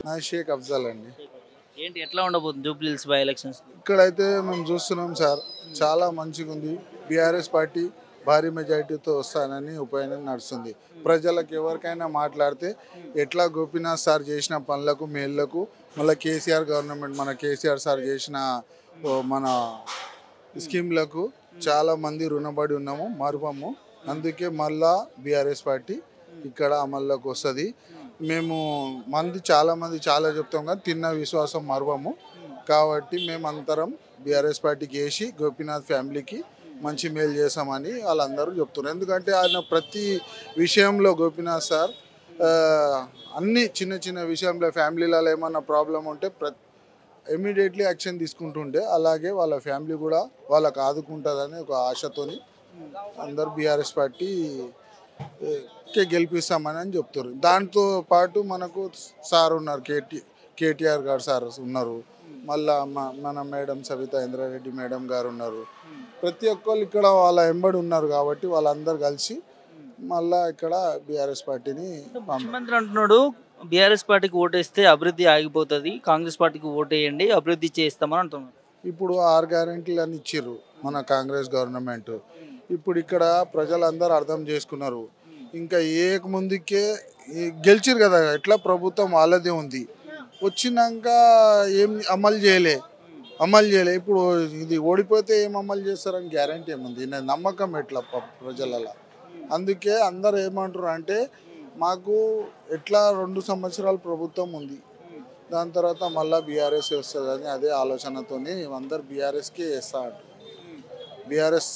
నా షేక్ అఫ్జల్ అండి. ఏంటి ఎట్లా ఉండబోతుంది జూబ్లీ హిల్స్ బై ఎలక్షన్స్? ఇక్కడైతే మేము చూస్తున్నాం సార్, చాలా మంచిగా ఉంది. బీఆర్ఎస్ పార్టీ భారీ మెజారిటీతో వస్తానని ఉపయోగం నడుస్తుంది. ప్రజలకు ఎవరికైనా మాట్లాడితే ఎట్లా గోపీనాథ్ సార్ చేసిన పనులకు మేళ్లకు, మళ్ళీ కేసీఆర్ గవర్నమెంట్ మన కేసీఆర్ సార్ చేసిన మన స్కీమ్లకు చాలా మంది రుణపడి ఉన్నాము, మరువము. అందుకే మళ్ళా బీఆర్ఎస్ పార్టీ ఇక్కడ అమల్లోకి వస్తుంది. మేము చాలా మంది చాలా చెప్తాం కానీ తిన్న విశ్వాసం మరువము. కాబట్టి మేము అందరం బీఆర్ఎస్ పార్టీకి వేసి గోపీనాథ్ ఫ్యామిలీకి మంచి మేలు చేసామని వాళ్ళందరూ చెప్తున్నారు. ఎందుకంటే ఆయన ప్రతి విషయంలో గోపీనాథ్ సార్ అన్ని చిన్న చిన్న విషయంలో ఫ్యామిలీలలో ఏమన్నా ప్రాబ్లం ఉంటే ఇమీడియట్లీ యాక్షన్ తీసుకుంటుంటే, అలాగే వాళ్ళ ఫ్యామిలీ కూడా వాళ్ళకు ఆదుకుంటుందని ఒక ఆశతోని అందరు బీఆర్ఎస్ పార్టీ గెలిపిస్తామని చెప్తారు. దాంతో పాటు మనకు సార్ ఉన్నారు, కేటీఆర్ గారు సార్ ఉన్నారు, మళ్ళా మన మేడం సవితా ఇంద్రారెడ్డి మేడం గారు ఉన్నారు. ప్రతి ఒక్కళ్ళు ఇక్కడ వాళ్ళ ఎంబడి ఉన్నారు. కాబట్టి వాళ్ళందరూ కలిసి మళ్ళా ఇక్కడ బీఆర్ఎస్ పార్టీని ముఖ్యమంత్రి అంటున్నాడు బీఆర్ఎస్ పార్టీకి ఓటేస్తే అభివృద్ధి ఆగిపోతుంది, కాంగ్రెస్ పార్టీకి ఓటేయండి అభివృద్ధి చేస్తామని అంటున్నారు. ఇప్పుడు 6 గ్యారెంటీలు అని ఇచ్చిర్రు మన కాంగ్రెస్ గవర్నమెంట్. ఇప్పుడు ఇక్కడ ప్రజలందరూ అర్థం చేసుకున్నారు. ఇంకా ముందుకే గెలిచిరు కదా, ఎట్లా ప్రభుత్వం వాళ్ళదే ఉంది. వచ్చినాక ఏం అమలు చేయలే. ఇప్పుడు ఇది ఓడిపోతే ఏం అమలు చేస్తారని గ్యారంటీ ఏముంది? నమ్మకం ఎట్లా ప్రజలలో? అందుకే అందరు ఏమంటారు అంటే, మాకు ఎట్లా 2 సంవత్సరాలు ప్రభుత్వం ఉంది, దాని తర్వాత మళ్ళీ బీఆర్ఎస్ వస్తుందని అదే ఆలోచనతో అందరు బీఆర్ఎస్కే వేస్తా అంటారు. బీఆర్ఎస్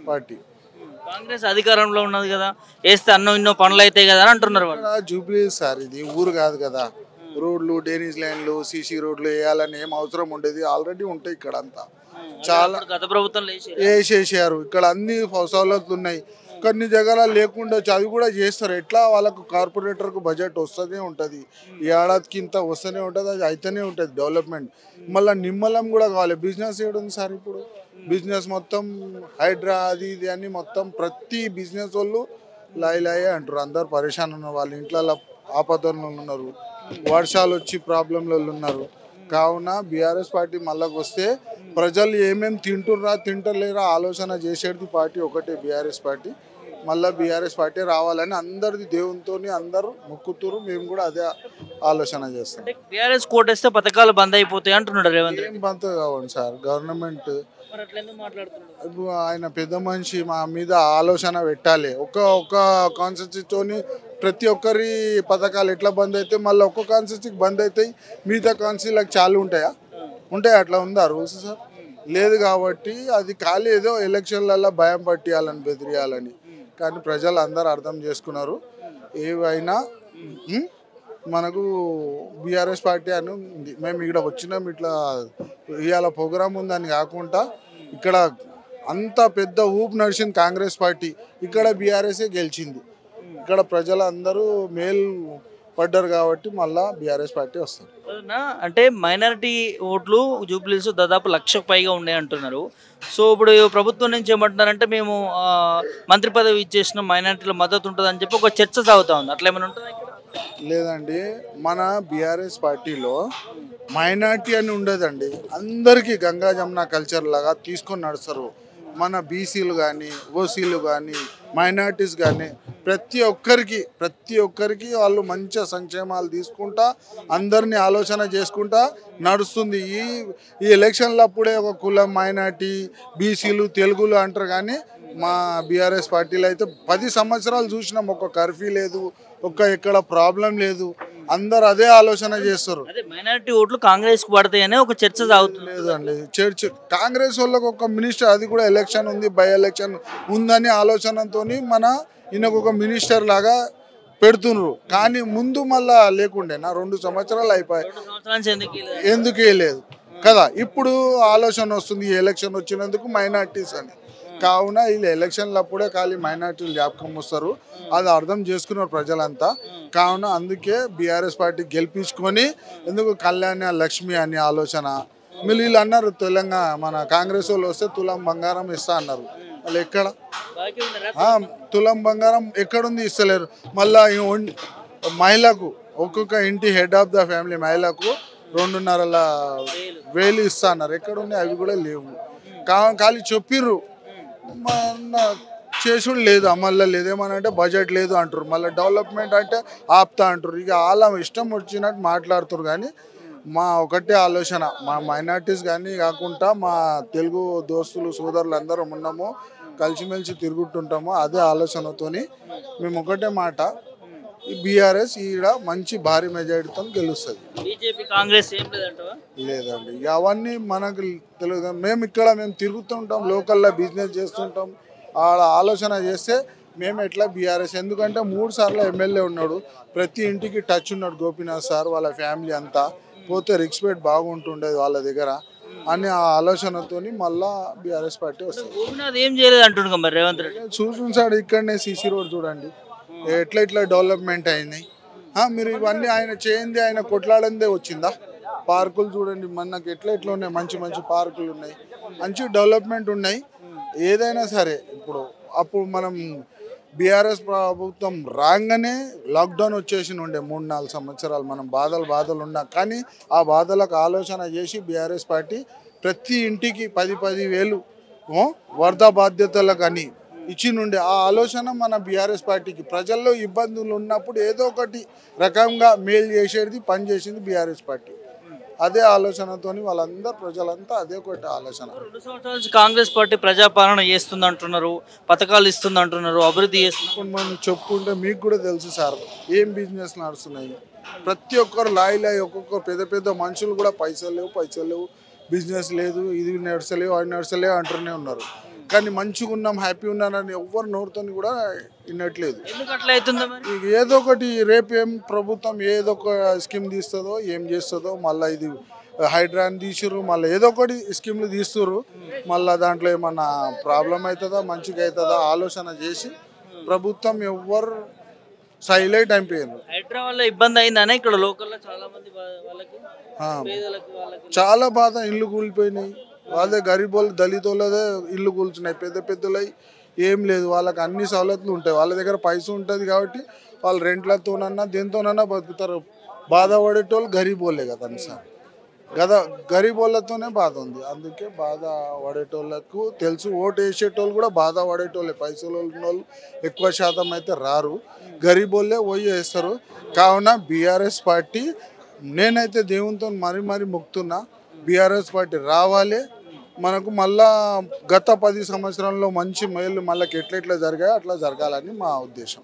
పార్టీ కాంగ్రెస్ అధికారంలో ఉన్నది కదా, వేస్తే ఎన్నో పనులు అవుతాయి కదా అని అంటున్నారు. జూబ్లీ సార్ ఇది ఊరు కాదు కదా, రోడ్లు డ్రైనేజ్ లైన్లు సీసీ రోడ్లు వేయాలని ఏం అవసరం ఉండేది, ఆల్రెడీ ఉంటాయి ఇక్కడ అంతా. చాలా గత ప్రభుత్వం వేసేసారు. ఇక్కడ అన్ని సౌలతులు ఉన్నాయి, కొన్ని జగలు లేకుండా అవి కూడా చేస్తారు. ఎట్లా వాళ్ళకు కార్పొరేటర్కు బడ్జెట్ వస్తూనే ఉంటుంది, ఈ ఏడాదికి ఇంత వస్తూనే ఉంటుంది, అది అయితేనే ఉంటుంది డెవలప్మెంట్. మళ్ళీ నిమ్మలం కూడా కావాలి. బిజినెస్ ఏడుంది సార్? ఇప్పుడు బిజినెస్ మొత్తం హైడ్రా అది ఇది అని మొత్తం ప్రతి బిజినెస్ వాళ్ళు లాయే అంటారు. అందరు పరేషాన్ ఉన్నారు, వాళ్ళ ఇంట్లో ఆపదలు ఉన్నారు, వర్షాలు వచ్చి ప్రాబ్లంలో ఉన్నారు. కావున బీఆర్ఎస్ పార్టీ మళ్ళకి వస్తే ప్రజలు ఏమేమి తింటలేరా ఆలోచన చేసేది పార్టీ ఒకటే బీఆర్ఎస్ పార్టీ. మళ్ళీ బీఆర్ఎస్ పార్టీ రావాలని అందరిది దేవునితో అందరూ మొక్కుతురు. మేము కూడా అదే ఆలోచన చేస్తాం. బీఆర్ఎస్ కోటేస్తే పథకాలు బంద్ అయిపోతాయి అంటున్నాడు రేవంత్. ఏం బంద్ కావండి సార్, గవర్నమెంట్ ఆయన పెద్ద మనిషి మా మీద ఆలోచన పెట్టాలి. ఒక కాన్స్టిట్యూన్సీతోని ప్రతి ఒక్కరి పథకాలు ఎట్లా బంద్ అవుతాయి, మళ్ళీ ఒక్క కాన్స్టిట్యూన్సీకి బంద్ అవుతాయి, మిగతా కాన్స్టిట్యూన్సీలకు చాలు ఉంటాయి అట్లా ఉందా రూల్స్ సార్? లేదు. కాబట్టి అది ఖాళీ ఏదో ఎలక్షన్లలో భయం పట్టియాలని బెదిరియాలని. కానీ ప్రజలు అందరూ అర్థం చేసుకున్నారు. ఏవైనా మనకు బీఆర్ఎస్ పార్టీ అని ఉంది. మేము ఇక్కడ వచ్చినాం, ఇట్లా ఇవాళ ప్రోగ్రామ్ ఉందని కాకుండా ఇక్కడ అంత పెద్ద ఊపు నడిచింది కాంగ్రెస్ పార్టీ, ఇక్కడ బీఆర్ఎస్ఏ గెలిచింది. ఇక్కడ ప్రజలు అందరూ మేలు పడ్డారు కాబట్టి మళ్ళీ బీఆర్ఎస్ పార్టీ వస్తారు. అంటే మైనారిటీ ఓట్లు జూబ్లీస్ దాదాపు 1,00,000కు పైగా ఉన్నాయి అంటున్నారు. సో ఇప్పుడు ప్రభుత్వం నుంచి ఏమంటున్నారంటే, మేము మంత్రి పదవి ఇచ్చేసిన మైనారిటీల మద్దతు ఉంటుంది అని చెప్పి ఒక చర్చ సాగుతా ఉంది. అట్లా ఏమైనా ఉంటుంది? లేదండి, మన బీఆర్ఎస్ పార్టీలో మైనారిటీ అని ఉండదండి. అందరికీ గంగా జమున కల్చర్ లాగా తీసుకొని నడుస్తారు. మన బీసీలు కానీ ఓసీలు కానీ మైనారిటీస్ కానీ ప్రతి ఒక్కరికి వాళ్ళు మంచి సంక్షేమాలు తీసుకుంటా అందరినీ ఆలోచన చేసుకుంటా నడుస్తుంది. ఈ ఎలక్షన్లప్పుడే ఒక కులం మైనారిటీ బీసీలు తెలుగులు అంటారు. కానీ మా బీఆర్ఎస్ పార్టీలో అయితే 10 సంవత్సరాలు చూసినాం, ఒక కర్ఫ్యూ లేదు, ఎక్కడ ప్రాబ్లం లేదు, అందరు అదే ఆలోచన చేస్తారు. మైనారిటీ ఓట్లు కాంగ్రెస్ కు పడతాయనే ఒక చర్చ సాగుతుంది. లేదండి, కాంగ్రెస్ వాళ్ళకి ఒక మినిస్టర్, అది కూడా ఎలక్షన్ ఉంది, బై ఎలక్షన్ ఉందని ఆలోచనతో ఈయనకు ఒక మినిస్టర్ లాగా పెడుతున్నారు. కానీ ముందు మళ్ళా లేకుండేనా 2 సంవత్సరాలు అయిపోయాయి, ఎందుకు వేయలేదు కదా? ఇప్పుడు ఆలోచన వస్తుంది ఈ ఎలక్షన్ వచ్చినందుకు మైనారిటీస్ అని. కావున వీళ్ళు ఎలక్షన్లప్పుడే ఖాళీ మైనారిటీలు జ్ఞాపకం వస్తారు, అది అర్థం చేసుకున్నారు ప్రజలంతా. కావున అందుకే బీఆర్ఎస్ పార్టీ గెలిపించుకొని, ఎందుకు కళ్యాణ లక్ష్మి అనే ఆలోచన. వీళ్ళు అన్నారు తెలంగాణ మన కాంగ్రెస్ వాళ్ళు వస్తే తులం బంగారం ఇస్తా అన్నారు. వాళ్ళు ఎక్కడ తులం బంగారం ఎక్కడుంది? ఇస్తలేరు. మళ్ళీ మహిళకు ఒక్కొక్క ఇంటి హెడ్ ఆఫ్ ద ఫ్యామిలీ మహిళకు 2.5 వేలు ఇస్తా అన్నారు. ఎక్కడ ఉన్నాయి? అవి కూడా లేవు. ఖాళీ చెప్పిర్రు, మన చేసుడు లేదు, అమల్లో లేదు. ఏమనంటే బడ్జెట్ లేదు అంటారు, మళ్ళీ డెవలప్మెంట్ అంటే ఆపుతా అంటారు. ఇక వాళ్ళ ఇష్టం వచ్చినట్టు మాట్లాడుతారు. కానీ మా ఒకటే ఆలోచన, మా మైనార్టీస్ కానీ కాకుండా మా తెలుగు దోస్తులు సోదరులు అందరం ఉన్నాము, కలిసిమెలిసి తిరుగుతుంటాము. అదే ఆలోచనతోని మేము ఒకటే మాట, ఈ బీఆర్ఎస్ ఈడ మంచి భారీ మెజారిటీతో గెలుస్తుంది. బీజేపీ కాంగ్రెస్ ఏం లేదంటావా? లేదండి, ఇక అవన్నీ మనకు తెలియదు. మేము తిరుగుతుంటాం, లోకల్లో బిజినెస్ చేస్తుంటాం. ఆడ ఆలోచన చేస్తే మేము ఎట్లా బీఆర్ఎస్, ఎందుకంటే 3 సార్లు ఎమ్మెల్యే ఉన్నాడు, ప్రతి ఇంటికి టచ్ ఉన్నాడు గోపీనాథ్ సార్, వాళ్ళ ఫ్యామిలీ అంతా పోతే రెస్పెక్ట్ బాగుంటుండేది వాళ్ళ దగ్గర అని ఆ ఆలోచనతో మళ్ళా బీఆర్ఎస్ పార్టీ వస్తుంది. గోపీనాథ్ ఏం చేయలేదు అంటుండగా మరి రేవంత్ రెడ్డి చూసాడు, ఇక్కడనే సీసీ రోడ్ చూడండి ఎట్లా డెవలప్మెంట్ అయింది. మీరు ఇవన్నీ ఆయన చేయింది, ఆయన కొట్లాడిందే వచ్చిందా? పార్కులు చూడండి మనకి ఎట్లా ఉన్నాయి, మంచి మంచి పార్కులు ఉన్నాయి, మంచి డెవలప్మెంట్ ఉన్నాయి. ఏదైనా సరే అప్పుడు మనం బీఆర్ఎస్ ప్రభుత్వం రాగానే లాక్డౌన్ వచ్చేసి ఉండే 3-4 సంవత్సరాలు మనం బాధలు ఉన్నా, కానీ ఆ బాధలకు ఆలోచన చేసి బీఆర్ఎస్ పార్టీ ప్రతి ఇంటికి 10 వేలు వరద బాధ్యతలకు అని ఇచ్చి నుండే ఆ ఆలోచన మన బీఆర్ఎస్ పార్టీకి. ప్రజల్లో ఇబ్బందులు ఉన్నప్పుడు ఏదో ఒకటి రకంగా మేలు చేసేది పని చేసింది బీఆర్ఎస్ పార్టీ. అదే ఆలోచనతో వాళ్ళందరూ ప్రజలంతా అదే ఒకటి ఆలోచన. 2 సంవత్సరాల నుంచి కాంగ్రెస్ పార్టీ ప్రజాపాలన చేస్తుంది అంటున్నారు, పథకాలు ఇస్తుంది అంటున్నారు, అభివృద్ధి చేస్తుంది. ఇప్పుడు మనం చెప్పుకుంటే మీకు కూడా తెలుసు సార్, ఏం బిజినెస్ నడుస్తున్నాయి. ప్రతి ఒక్కరు లాయి ఒక్కొక్కరు పెద్ద మనుషులు కూడా పైసలు లేవు, బిజినెస్ లేదు, ఇది నడచలేవు, అది నడచలేవు అంటూనే ఉన్నారు. కానీ మంచిగా ఉన్నాం, హ్యాపీ ఉన్నానని ఎవరు నోరుతో కూడా వినట్లేదు. ఏదో ఒకటి రేపు ఏం ప్రభుత్వం ఏదో ఒక స్కీమ్ తీస్తుందో ఏం చేస్తుందో, మళ్ళీ ఇది హైడ్రాన్ తీసిర్రు, మళ్ళీ ఏదో ఒకటి స్కీమ్లు తీస్తుర్రు, మళ్ళీ దాంట్లో ఏమన్నా ప్రాబ్లం అవుతుందా మంచిగా అవుతుందా ఆలోచన చేసి ప్రభుత్వం ఎవ్వరు సైలెంట్ అయిపోయారు. హైదరాబాద్ లో ఇబ్బంది అయిందనే ఇక్కడ లోకల్లో చాలా మంది వాళ్ళకి చాలా బాధ, ఇల్లు కూలిపోయినాయి. వాళ్ళే గరీబోళ్ళు దళితులదే ఇల్లు కూల్చున్నాయి, పెద్దలై ఏం లేదు. వాళ్ళకి అన్ని సవలతులు ఉంటాయి, వాళ్ళ దగ్గర పైసా ఉంటుంది కాబట్టి వాళ్ళు రెంట్లతోనన్నా దేంతోనన్నా బతుకుతారు. బాధపడేటోళ్ళు గరీబోళ్ళే కదా గరీబోళ్ళతోనే బాధ ఉంది. అందుకే బాధ పడేటోళ్ళకు తెలుసు, ఓటు వేసేటోళ్ళు కూడా బాధ పడేటోళ్ళే. పైసలు ఉన్నోళ్ళు ఎక్కువ శాతం అయితే రారు, గరీబోళ్ళే పోయి వేస్తారు. కావున బీఆర్ఎస్ పార్టీ నేనైతే దేవునితో మరీ మొక్కుతున్నా, బీఆర్ఎస్ పార్టీ రావాలి మనకు. మళ్ళా గత 10 సంవత్సరాల్లో మంచి మేలు మళ్ళీ ఎట్లా జరిగాయో అట్లా జరగాలని మా ఉద్దేశం.